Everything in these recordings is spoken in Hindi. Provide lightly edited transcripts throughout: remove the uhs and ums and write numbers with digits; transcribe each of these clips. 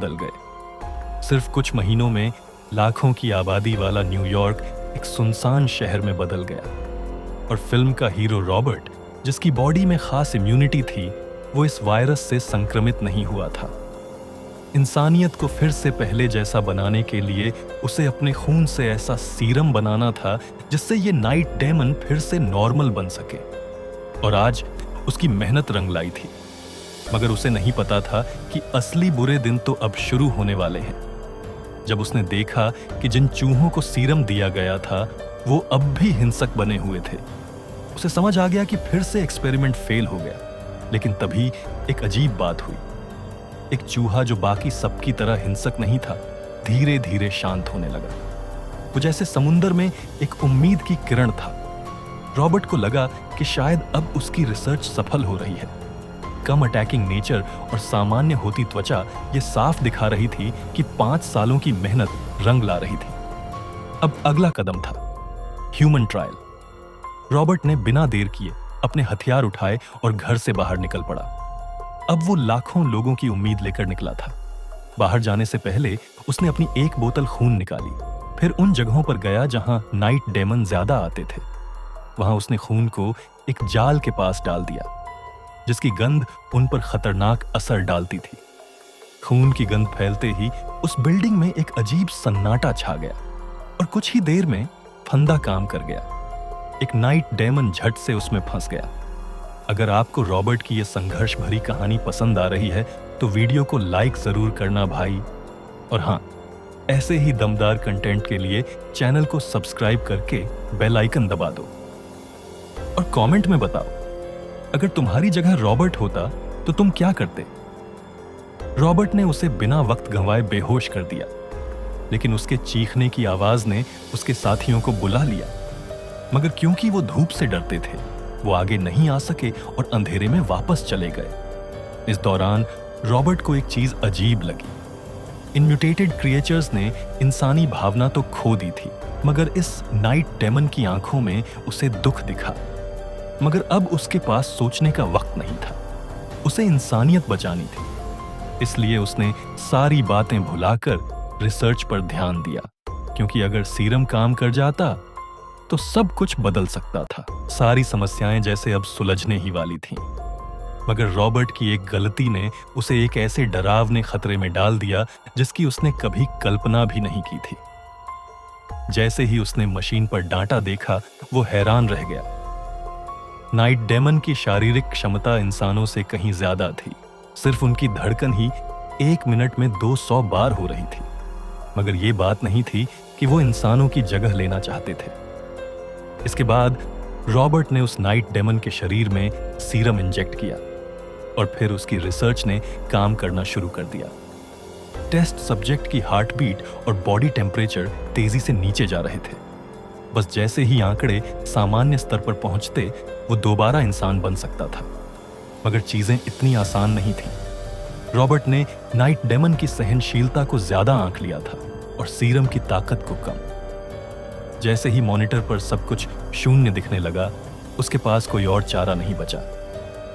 बदल गए। सिर्फ कुछ महीनों में लाखों की आबादी वाला न्यूयॉर्क एक सुनसान शहर में बदल गया और फिल्म का हीरो रॉबर्ट, जिसकी बॉडी में खास इम्यूनिटी थी, वो इस वायरस से संक्रमित नहीं हुआ था। इंसानियत को फिर से पहले जैसा बनाने के लिए उसे अपने खून से ऐसा सीरम बनाना था जिससे ये नाइट डेमन फिर से नॉर्मल बन सके। और आज उसकी मेहनत रंग लाई थी, मगर उसे नहीं पता था कि असली बुरे दिन तो अब शुरू होने वाले हैं। जब उसने देखा कि जिन चूहों को सीरम दिया गया था वो अब भी हिंसक बने हुए थे, उसे समझ आ गया कि फिर से एक्सपेरिमेंट फेल हो गया। लेकिन तभी एक अजीब बात हुई। एक चूहा जो बाकी सबकी तरह हिंसक नहीं था, धीरे धीरे शांत होने लगा। वो जैसे समुंदर में एक उम्मीद की किरण था। रॉबर्ट को लगा कि शायद अब उसकी रिसर्च सफल हो रही है। कम अटैकिंग नेचर और सामान्य होती त्वचा ये साफ दिखा रही थी कि 5 सालों की मेहनत रंग ला रही थी। अब अगला कदम था ह्यूमन ट्रायल। रॉबर्ट ने बिना देर किए अपने हथियार उठाए और घर से बाहर निकल पड़ा। अब वो लाखों लोगों की उम्मीद लेकर निकला था। बाहर जाने से पहले उसने अपनी एक बोतल खून निकाली, फिर उन जगहों पर गया जहां नाइट डेमन ज्यादा आते थे। वहां उसने खून को एक जाल के पास डाल दिया, जिसकी गंध उन पर खतरनाक असर डालती थी। खून की गंध फैलते ही उस बिल्डिंग में एक अजीब सन्नाटा छा गया और कुछ ही देर में फंदा काम कर गया। एक नाइट डेमन झट से उसमें फंस गया। अगर आपको रॉबर्ट की यह संघर्ष भरी कहानी पसंद आ रही है तो वीडियो को लाइक जरूर करना भाई। और हाँ, ऐसे ही दमदार कंटेंट के लिए चैनल को सब्सक्राइब करके बेल आइकन दबा दो और कमेंट में बताओ, अगर तुम्हारी जगह रॉबर्ट होता तो तुम क्या करते। रॉबर्ट ने उसे बिना वक्त गंवाए बेहोश कर दिया, लेकिन उसके चीखने की आवाज ने उसके साथियों को बुला लिया। मगर क्योंकि वो धूप से डरते थे, वो आगे नहीं आ सके और अंधेरे में वापस चले गए। इस दौरान रॉबर्ट को एक चीज अजीब लगी। इन म्यूटेटेड क्रिएचर्स ने इंसानी भावना तो खो दी थी, मगर इस नाइट डेमन की आंखों में उसे दुख दिखा। मगर अब उसके पास सोचने का वक्त नहीं था। उसे इंसानियत बचानी थी, इसलिए उसने सारी बातें भुलाकर रिसर्च पर ध्यान दिया, क्योंकि अगर सीरम काम कर जाता तो सब कुछ बदल सकता था। सारी समस्याएं जैसे अब सुलझने ही वाली थीं। मगर रॉबर्ट की एक गलती ने उसे एक ऐसे डरावने खतरे में डाल दिया जिसकी उसने कभी कल्पना भी नहीं की थी। जैसे ही उसने मशीन पर डाटा देखा, वो हैरान रह गया। नाइट डेमन की शारीरिक क्षमता इंसानों से कहीं ज्यादा थी। सिर्फ उनकी धड़कन ही 1 मिनट में 200 बार हो रही थी। मगर ये बात नहीं थी कि वो इंसानों की जगह लेना चाहते थे। इसके बाद रॉबर्ट ने उस नाइट डेमन के शरीर में सीरम इंजेक्ट किया और फिर उसकी रिसर्च ने काम करना शुरू कर दिया। टेस्ट सब्जेक्ट की हार्ट बीट और बॉडी टेम्परेचर तेजी से नीचे जा रहे थे। बस जैसे ही आंकड़े सामान्य स्तर पर पहुंचते, वो दोबारा इंसान बन सकता था। मगर चीजें इतनी आसान नहीं थी। रॉबर्ट ने नाइट डेमन की सहनशीलता को ज्यादा आंक लिया था और सीरम की ताकत को कम। जैसे ही मॉनिटर पर सब कुछ शून्य दिखने लगा, उसके पास कोई और चारा नहीं बचा।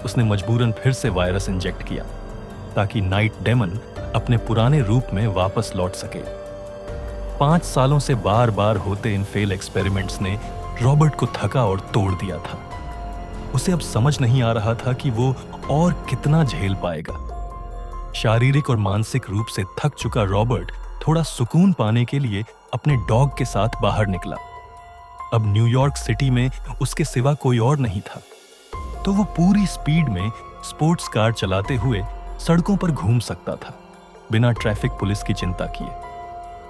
उसने मजबूरन फिर से वायरस इंजेक्ट किया ताकि नाइट डेमन अपने पुराने रूप में वापस लौट सके। 5 सालों से बार बार होते इन फेल एक्सपेरिमेंट्स ने रॉबर्ट को थका और तोड़ दिया था। उसे अब समझ नहीं आ रहा था कि वो और कितना झेल पाएगा। शारीरिक और मानसिक रूप से थक चुका रॉबर्ट थोड़ा सुकून पाने के लिए अपने डॉग के साथ बाहर निकला। अब न्यूयॉर्क सिटी में उसके सिवा कोई और नहीं था, तो वो पूरी स्पीड में स्पोर्ट्स कार चलाते हुए सड़कों पर घूम सकता था, बिना ट्रैफिक पुलिस की चिंता किए।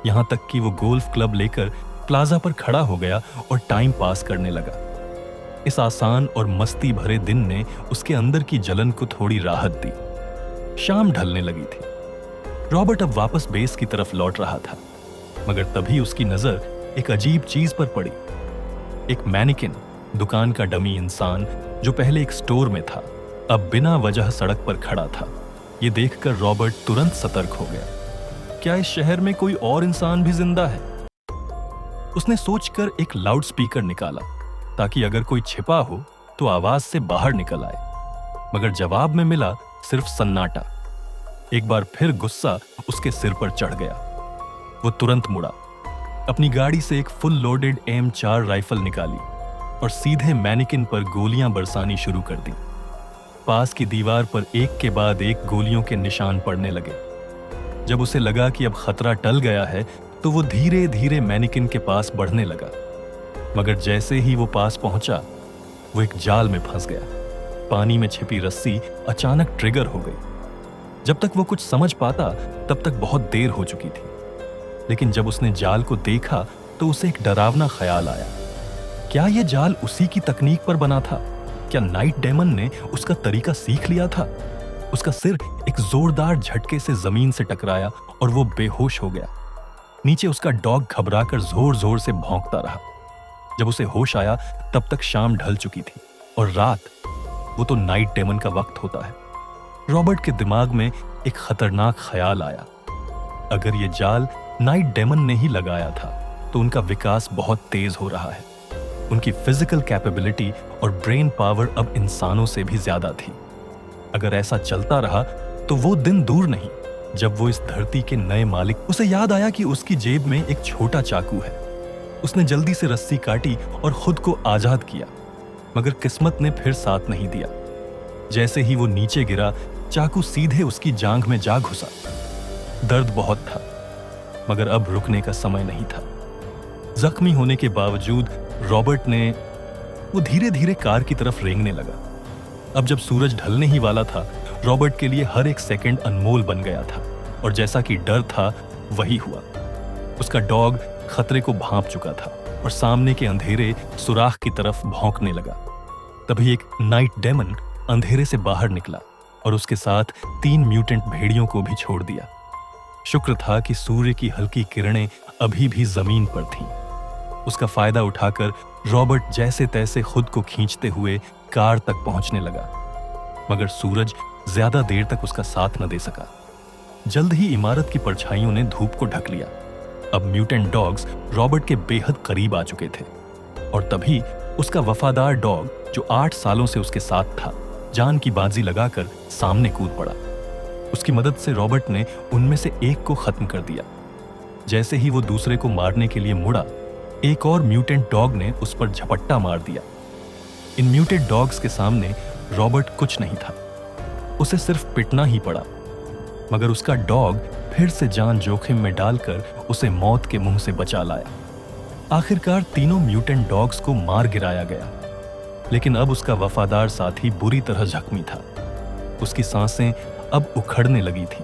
यहां तक कि वो गोल्फ क्लब लेकर प्लाजा पर खड़ा हो गया और टाइम पास करने लगा। इस आसान और मस्ती भरे दिन ने उसके अंदर की जलन को थोड़ी राहत दी। शाम ढलने लगी थी। रॉबर्ट अब वापस बेस की तरफ लौट रहा था, मगर तभी उसकी नजर एक अजीब चीज पर पड़ी। एक मैनिकिन, दुकान का डमी इंसान जो पहले एक स्टोर में था, अब बिना वजह सड़क पर खड़ा था। ये देखकर रॉबर्ट तुरंत सतर्क हो गया। क्या इस शहर में कोई और इंसान भी जिंदा है? उसने सोचकर एक लाउड स्पीकर निकाला ताकि अगर कोई छिपा हो तो आवाज से बाहर निकल आए, मगर जवाब में मिला सिर्फ सन्नाटा। एक बार फिर गुस्सा उसके सिर पर चढ़ गया। वो तुरंत मुड़ा, अपनी गाड़ी से एक फुल लोडेड M4 राइफल निकाली और सीधे मैनिकिन पर गोलियां बरसानी शुरू कर दी। पास की दीवार पर एक के बाद एक गोलियों के निशान पड़ने लगे। जब उसे लगा कि अब खतरा टल गया है तो वो धीरे धीरे मैनिकिन के पास बढ़ने लगा, मगर जैसे ही वो पास पहुंचा वो एक जाल में फंस गया। पानी में छिपी रस्सी अचानक ट्रिगर हो गई। जब तक वो कुछ समझ पाता तब तक बहुत देर हो चुकी थी। लेकिन जब उसने जाल को देखा तो उसे एक डरावना ख्याल आया। क्या यह जाल उसी की तकनीक पर बना था? क्या नाइट डेमन ने उसका तरीका सीख लिया था? उसका सिर एक जोरदार झटके से जमीन से टकराया और वो बेहोश हो गया। नीचे उसका डॉग घबराकर जोर जोर से भौंकता रहा। जब उसे होश आया तब तक शाम ढल चुकी थी और रात, वो तो नाइट डेमन का वक्त होता है। रॉबर्ट के दिमाग में एक खतरनाक ख्याल आया। अगर ये जाल नाइट डेमन ने ही लगाया था तो उनका विकास बहुत तेज हो रहा है। उनकी फिजिकल कैपेबिलिटी और ब्रेन पावर अब इंसानों से भी ज्यादा थी। अगर ऐसा चलता रहा तो वो दिन दूर नहीं जब वो इस धरती के नए मालिक। उसे याद आया कि उसकी जेब में एक छोटा चाकू है। उसने जल्दी से रस्सी काटी और खुद को आजाद किया, मगर किस्मत ने फिर साथ नहीं दिया। जैसे ही वो नीचे गिरा, चाकू सीधे उसकी जांघ में जा घुसा। दर्द बहुत था, मगर अब रुकने का समय नहीं था। जख्मी होने के बावजूद रॉबर्ट ने वो धीरे धीरे कार की तरफ रेंगने लगा। अब जब सूरज ढलने ही वाला था, रॉबर्ट के लिए हर एक सेकंड अनमोल बन गया था और जैसा कि डर था वही हुआ। उसका डॉग खतरे को भांप चुका था और सामने के अंधेरे सुराख की तरफ भौंकने लगा। तभी एक नाइट डेमन अंधेरे से बाहर निकला और उसके साथ 3 म्यूटेंट भेड़ियों को भी छोड़ दिया। शुक्र था कि सूर्य की हल्की किरणें अभी भी जमीन पर थीं। उसका फायदा उठाकर रॉबर्ट जैसे तैसे खुद को खींचते हुए कार तक पहुंचने लगा, मगर सूरज ज्यादा देर तक उसका साथ न दे सका। जल्द ही इमारत की परछाइयों ने धूप को ढक लिया। अब म्यूटेंट डॉग्स रॉबर्ट के बेहद करीब आ चुके थे और तभी उसका वफादार डॉग, जो 8 सालों से उसके साथ था, जान की बाजी लगाकर सामने कूद पड़ा। उसकी मदद से रॉबर्ट ने उनमें से एक को खत्म कर दिया। जैसे ही वो दूसरे को मारने के लिए मुड़ा, एक और म्यूटेंट डॉग ने उस पर झपट्टा मार दिया। इन म्यूटेंट डॉग्स के सामने रॉबर्ट कुछ नहीं था। उसे सिर्फ पिटना ही पड़ा, मगर उसका डॉग फिर से जान जोखिम में डालकर उसे मौत के मुंह से बचा लाया। आखिरकार तीनों म्यूटेंट डॉग्स को मार गिराया गया, लेकिन अब उसका वफादार साथी बुरी तरह जख्मी था। उसकी सांसें अब उखड़ने लगी थी।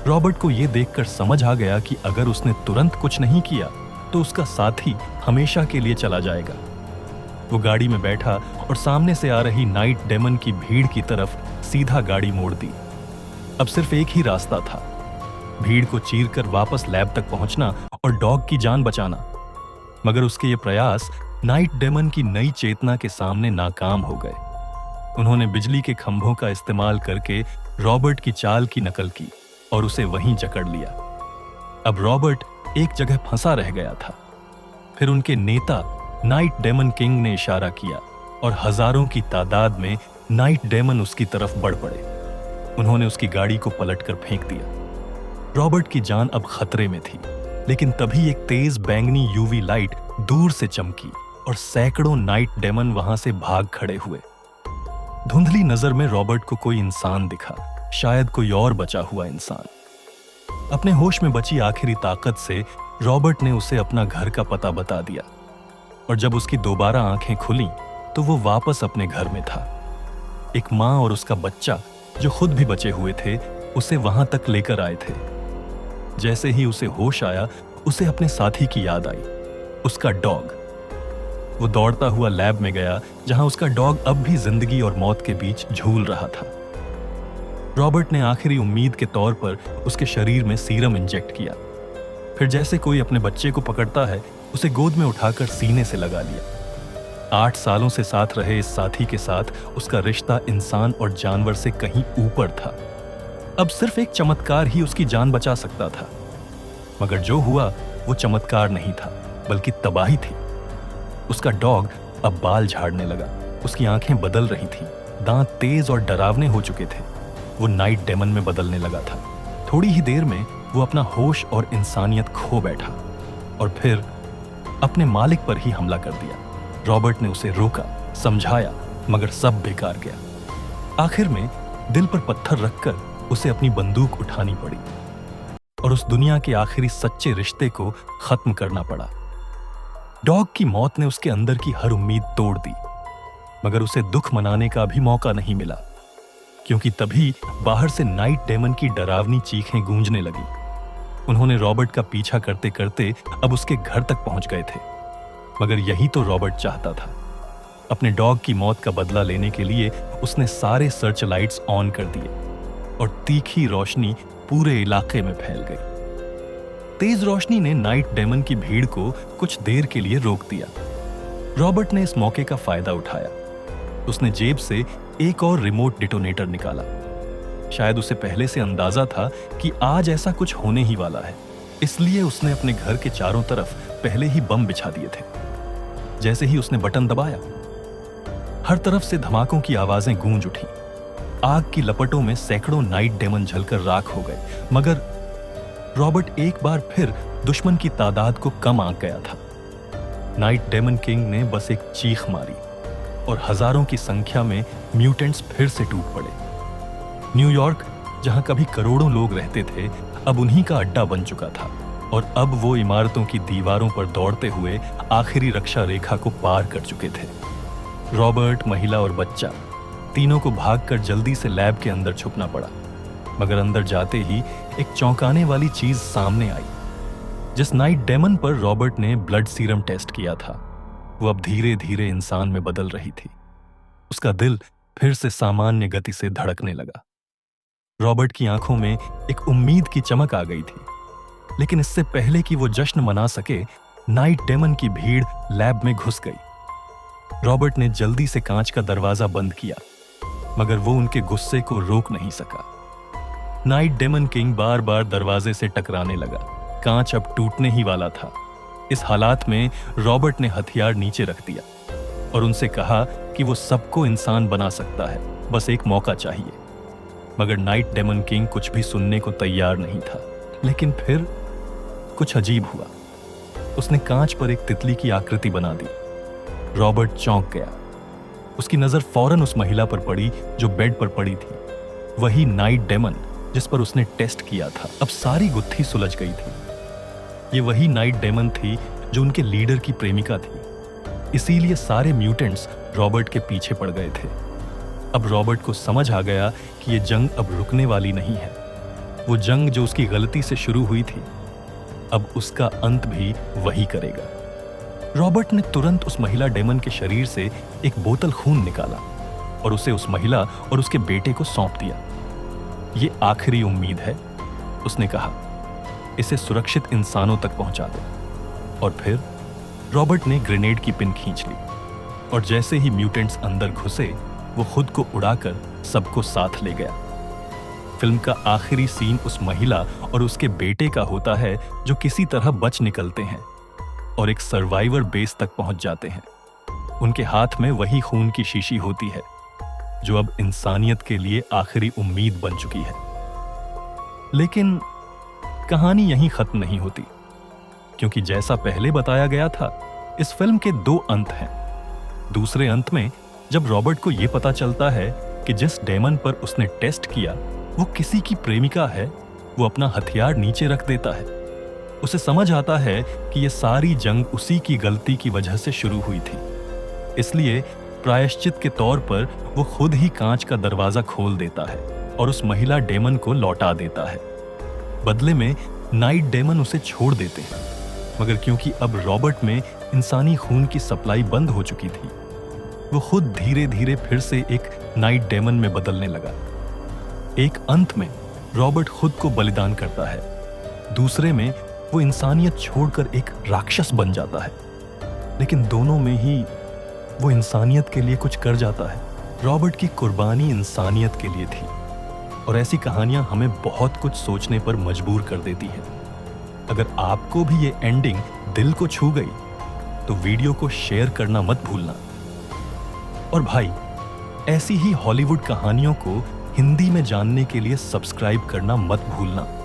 रॉबर्ट को यह देखकर समझ आ गया कि अगर उसने तुरंत कुछ नहीं किया तो उसका साथी हमेशा के लिए चला जाएगा। वो गाड़ी में बैठा और सामने से आ रही नाइट डेमन की भीड़ की तरफ सीधा गाड़ी मोड़ दी। अब सिर्फ एक ही रास्ता था, भीड़ को चीरकर वापस लैब तक पहुंचना और डॉग की जान बचाना। मगर उसके ये प्रयास नाइट डेमन की नई चेतना के सामने नाकाम हो गए। उन्होंने बिजली के खंभों का इस्तेमाल करके रॉबर्ट की चाल की नकल की और उसे वहीं जकड़ लिया। अब रॉबर्ट एक जगह फंसा रह गया था। फिर उनके नेता नाइट डेमन किंग ने इशारा किया और हजारों की तादाद में नाइट डेमन उसकी तरफ बढ़ पड़े। उन्होंने उसकी गाड़ी को पलटकर फेंक दिया। रॉबर्ट की जान अब खतरे में थी, लेकिन तभी एक तेज बैंगनी यूवी लाइट दूर से चमकी और सैकड़ों नाइट डेमन वहां से भाग खड़े हुए। धुंधली नजर में रॉबर्ट को कोई इंसान दिखा, शायद कोई और बचा हुआ इंसान। अपने होश में बची आखिरी ताकत से रॉबर्ट ने उसे अपना घर का पता बता दिया और जब उसकी दोबारा आंखें खुलीं तो वो वापस अपने घर में था। एक माँ और उसका बच्चा, जो खुद भी बचे हुए थे, उसे वहां तक लेकर आए थे। जैसे ही उसे होश आया, उसे अपने साथी की याद आई, उसका डॉग। वो दौड़ता हुआ लैब में गया, जहां उसका डॉग अब भी जिंदगी और मौत के बीच झूल रहा था। रॉबर्ट ने आखिरी उम्मीद के तौर पर उसके शरीर में सीरम इंजेक्ट किया। फिर जैसे कोई अपने बच्चे को पकड़ता है, उसे गोद में उठाकर सीने से लगा लिया। 8 सालों से साथ रहे इस साथी के साथ उसका रिश्ता इंसान और जानवर से कहीं ऊपर था। अब सिर्फ एक चमत्कार ही उसकी जान बचा सकता था, मगर जो हुआ वो चमत्कार नहीं था, बल्कि तबाही थी। उसका डॉग अब बाल झाड़ने लगा, उसकी आंखें बदल रही थीं, दांत तेज और डरावने हो चुके थे। वो नाइट डेमन में बदलने लगा था। थोड़ी ही देर में वो अपना होश और इंसानियत खो बैठा और फिर अपने मालिक पर ही हमला कर दिया। रॉबर्ट ने उसे रोका, समझाया, मगर सब बेकार गया। आखिर में दिल पर पत्थर रखकर उसे अपनी बंदूक उठानी पड़ी और उस दुनिया के आखिरी सच्चे रिश्ते को खत्म करना पड़ा। डॉग की मौत ने उसके अंदर की हर उम्मीद तोड़ दी, मगर उसे दुख मनाने का भी मौका नहीं मिला, क्योंकि तभी बाहर से नाइट डेमन की डरावनी चीखें गूंजने लगी। उन्होंने रॉबर्ट का पीछा करते करते अब उसके घर तक पहुंच गए थे। मगर यही तो रॉबर्ट चाहता था। अपने डॉग की मौत का बदला लेने के लिए उसने सारे सर्च लाइट्स ऑन कर दिए और तीखी रोशनी पूरे इलाके में फैल गई। तेज रोशनी ने नाइट डेमन की भीड़ को कुछ देर के लिए रोक दिया। रॉबर्ट ने इस मौके का फायदा उठाया। उसने जेब से एक और रिमोट डिटोनेटर निकाला। शायद उसे पहले से अंदाजा था कि आज ऐसा कुछ होने ही वाला है, इसलिए उसने अपने घर के चारों तरफ पहले ही बम बिछा दिए थे। जैसे ही उसने बटन दबाया, हर तरफ से धमाकों की आवाजें गूंज उठी। आग की लपटों में सैकड़ों नाइट डेमन जलकर राख हो गए, मगर रॉबर्ट एक बार फिर दुश्मन की तादाद को कम आंक गया था। नाइट डेमन किंग ने बस एक चीख मारी और हजारों की संख्या में म्यूटेंट्स फिर से टूट पड़े। न्यूयॉर्क, जहां कभी करोड़ों लोग रहते थे, अब उन्हीं का अड्डा बन चुका था और अब वो इमारतों की दीवारों पर दौड़ते हुए आखिरी रक्षा रेखा को पार कर चुके थे। रॉबर्ट, महिला और बच्चा तीनों को भागकर जल्दी से लैब के अंदर छुपना पड़ा, मगर अंदर जाते ही एक चौंकाने वाली चीज सामने आई। जिस नाइट डेमन पर रॉबर्ट ने ब्लड सीरम टेस्ट किया था, वो अब धीरे धीरे इंसान में बदल रही थी। उसका दिल फिर से सामान्य गति से धड़कने लगा। रॉबर्ट की आंखों में एक उम्मीद की चमक आ गई थी, लेकिन इससे पहले कि वो जश्न मना सके, नाइट डेमन की भीड़ लैब में घुस गई। रॉबर्ट ने जल्दी से कांच का दरवाजा बंद किया, मगर वो उनके गुस्से को रोक नहीं सका। नाइट डेमन किंग बार बार दरवाजे से टकराने लगा। कांच अब टूटने ही वाला था। इस हालात में रॉबर्ट ने हथियार नीचे रख दिया और उनसे कहा कि वो सबको इंसान बना सकता है, बस एक मौका चाहिए। मगर नाइट डेमन किंग कुछ भी सुनने को तैयार नहीं था। लेकिन फिर कुछ अजीब हुआ। उसने कांच पर एक तितली की आकृति बना दी। रॉबर्ट चौंक गया। उसकी नजर फौरन उस महिला पर पड़ी जो बेड पर पड़ी थी। वही नाइट डेमन जिस पर उसने टेस्ट किया था। अब सारी गुत्थी सुलझ गई थी। ये वही नाइट डेमन थी जो उनके लीडर की प्रेमिका थी। इसीलिए सारे म्यूटेंट्स रॉबर्ट के पीछे पड़ गए थे। अब रॉबर्ट को समझ आ गया कि ये जंग अब रुकने वाली नहीं है। वो जंग जो उसकी गलती से शुरू हुई थी, अब उसका अंत भी वही करेगा। रॉबर्ट ने तुरंत उस महिला डेमन के शरीर से एक बोतल खून निकाला और उसे उस महिला और उसके बेटे को सौंप दिया। ये आखिरी उम्मीद है, उसने कहा। इसे सुरक्षित इंसानों तक पहुंचा दो। और फिर रॉबर्ट ने ग्रेनेड की पिन खींच ली और जैसे ही म्यूटेंट्स अंदर घुसे, वो खुद को उड़ाकर सबको साथ ले गया। फिल्म का आखिरी सीन उस महिला और उसके बेटे का होता है जो किसी तरह बच निकलते हैं और एक सर्वाइवर बेस तक पहुंच जाते हैं। उनके हाथ में वही खून की शीशी होती है जो अब इंसानियत के लिए आखिरी उम्मीद बन चुकी है। लेकिन कहानी यहीं खत्म नहीं होती, क्योंकि जैसा पहले बताया गया था, इस फिल्म के 2 अंत हैं। दूसरे अंत में जब रॉबर्ट को यह पता चलता है कि जिस डेमन पर उसने टेस्ट किया वो किसी की प्रेमिका है, वो अपना हथियार नीचे रख देता है। उसे समझ आता है कि यह सारी जंग उसी की गलती की वजह से शुरू हुई थी। इसलिए प्रायश्चित के तौर पर वो खुद ही कांच का दरवाजा खोल देता है और उस महिला डेमन को लौटा देता है। बदले में नाइट डेमन उसे छोड़ देते हैं, मगर क्योंकि अब रॉबर्ट में इंसानी खून की सप्लाई बंद हो चुकी थी, वो खुद धीरे धीरे फिर से एक नाइट डेमन में बदलने लगा। एक अंत में रॉबर्ट खुद को बलिदान करता है, दूसरे में वो इंसानियत छोड़कर एक राक्षस बन जाता है। लेकिन दोनों में ही वो इंसानियत के लिए कुछ कर जाता है। रॉबर्ट की कुर्बानी इंसानियत के लिए थी और ऐसी कहानियां हमें बहुत कुछ सोचने पर मजबूर कर देती हैं। अगर आपको भी ये एंडिंग दिल को छू गई तो वीडियो को शेयर करना मत भूलना। और भाई, ऐसी ही हॉलीवुड कहानियों को हिंदी में जानने के लिए सब्सक्राइब करना मत भूलना।